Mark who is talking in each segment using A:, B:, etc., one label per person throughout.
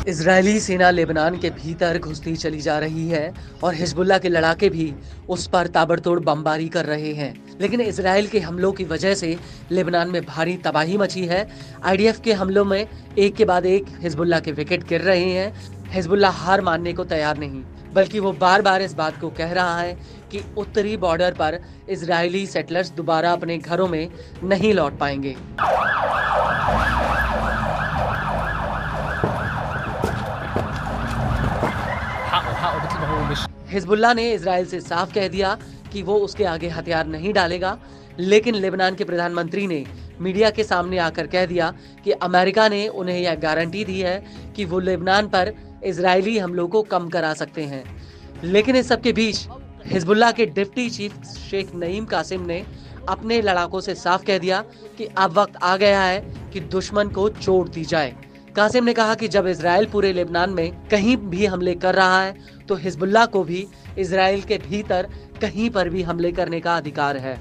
A: Israeli सेना Lebanon के भीतर घुसती चली जा रही है और हिजबुल्लाह के लड़ाके भी उस पर ताबड़तोड़ बमबारी कर रहे हैं। लेकिन इजराइल के हमलों की वजह से लेबनान में भारी तबाही मची है। आईडीएफ के हमलों में एक के बाद एक हिजबुल्लाह के विकेट गिर रहे हैं। हिजबुल्लाह हार मानने को तैयार नहीं, बल्कि वो बार बार इस बात को कह रहा है कि उत्तरी बॉर्डर पर इजरायली सेटलर्स दोबारा अपने घरों में नहीं लौट पाएंगे। हिजबुल्लाह ने इजराइल से साफ कह दिया कि वो उसके आगे हथियार नहीं डालेगा, लेकिन लेबनान के प्रधानमंत्री ने मीडिया के सामने आकर कह दिया कि अमेरिका ने उन्हें यह गारंटी दी है कि वो लेबनान पर इजरायली हमलों को कम करा सकते हैं। लेकिन इस सब के बीच हिजबुल्लाह के डिप्टी चीफ शेख नईम कासिम ने अपने लड़ाकों से साफ कह दिया कि अब वक्त आ गया है कि दुश्मन को चोट दी जाए। कासिम ने कहा कि जब इजराइल पूरे लेबनान में कहीं भी हमले कर रहा है तो हिजबुल्लाह को भी इजराइल के भीतर कहीं पर भी हमले करने का अधिकार है।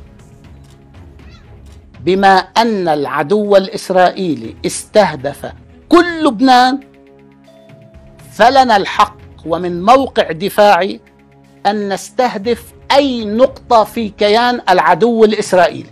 B: बिमा अन्न अल-अदुव्व अल-इस्राईली इस्तहदफ कुल लुबनान फलना अल-हक़ व मिन मौक़िअ दिफ़ाई अन नस्तहदिफ अय नुक़्ता फ़ी कयान अल-अदुव्व अल-इस्राईली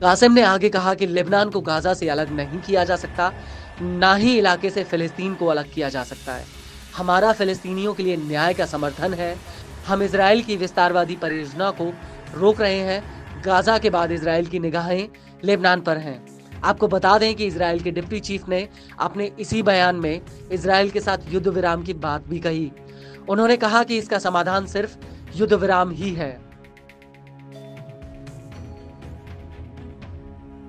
A: कासिम ने आगे कहा कि लेबनान को गाजा से अलग नहीं किया जा सकता, ना ही इलाके से फिलिस्तीन को अलग किया जा सकता है। हमारा फिलिस्तीनियों के लिए न्याय का समर्थन है। हम इजराइल की विस्तारवादी परियोजना को रोक रहे हैं। गाजा के बाद इजराइल की निगाहें लेबनान पर हैं। आपको बता दें कि इजराइल के डिप्टी चीफ ने अपने इसी बयान में इजराइल के साथ युद्ध विराम की बात भी कही। उन्होंने कहा कि इसका समाधान सिर्फ युद्ध विराम ही है।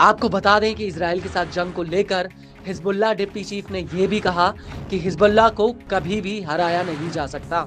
A: आपको बता दें कि इजराइल के साथ जंग को लेकर हिजबुल्लाह डिप्टी चीफ ने यह भी कहा कि हिजबुल्लाह को कभी भी हराया नहीं जा सकता।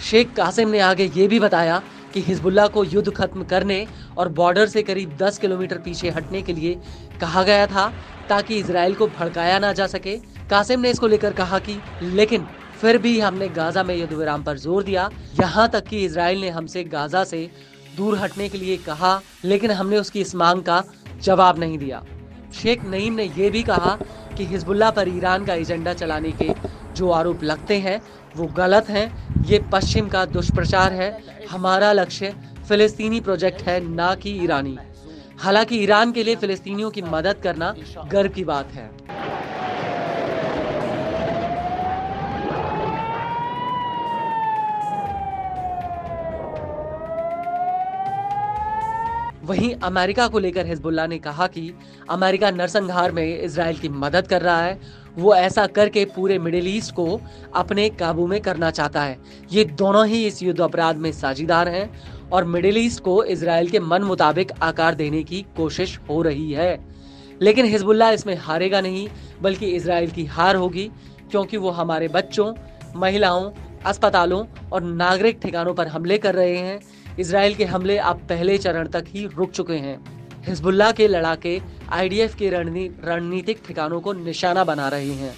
A: शेख कासिम ने आगे ये भी बताया कि हिजबुल्लाह को युद्ध खत्म करने और बॉर्डर से करीब 10 किलोमीटर पीछे हटने के लिए कहा गया था ताकि इजराइल को भड़काया ना जा सके। कासिम ने इसको लेकर कहा कि लेकिन फिर भी हमने गाजा में युद्ध विराम पर जोर दिया, यहाँ तक कि इजराइल ने हमसे गाजा से दूर हटने के लिए कहा, लेकिन हमने उसकी इस मांग का जवाब नहीं दिया। शेख नईम ने यह भी कहा कि हिजबुल्लाह पर ईरान का एजेंडा चलाने के जो आरोप लगते हैं वो गलत हैं। ये पश्चिम का दुष्प्रचार है। हमारा लक्ष्य फिलिस्तीनी प्रोजेक्ट है, ना कि ईरानी। हालांकि ईरान के लिए फिलिस्तीनियों की मदद करना गर्व की बात है। वहीं अमेरिका को लेकर हिजबुल्लाह ने कहा कि अमेरिका नरसंहार में इजराइल की मदद कर रहा है। वो ऐसा करके पूरे मिडिल ईस्ट को अपने काबू में करना चाहता है। ये दोनों ही इस युद्ध अपराध में साझीदार हैं और मिडिल ईस्ट को इजराइल के मन मुताबिक आकार देने की कोशिश हो रही है। लेकिन हिजबुल्लाह इसमें हारेगा नहीं, बल्कि इजराइल की हार होगी, क्योंकि वो हमारे बच्चों, महिलाओं, अस्पतालों और नागरिक ठिकानों पर हमले कर रहे हैं। इजराइल के हमले अब पहले चरण तक ही रुक चुके हैं। हिजबुल्लाह के लड़ाके आईडीएफ के रणनीतिक ठिकानों को निशाना बना रहे हैं।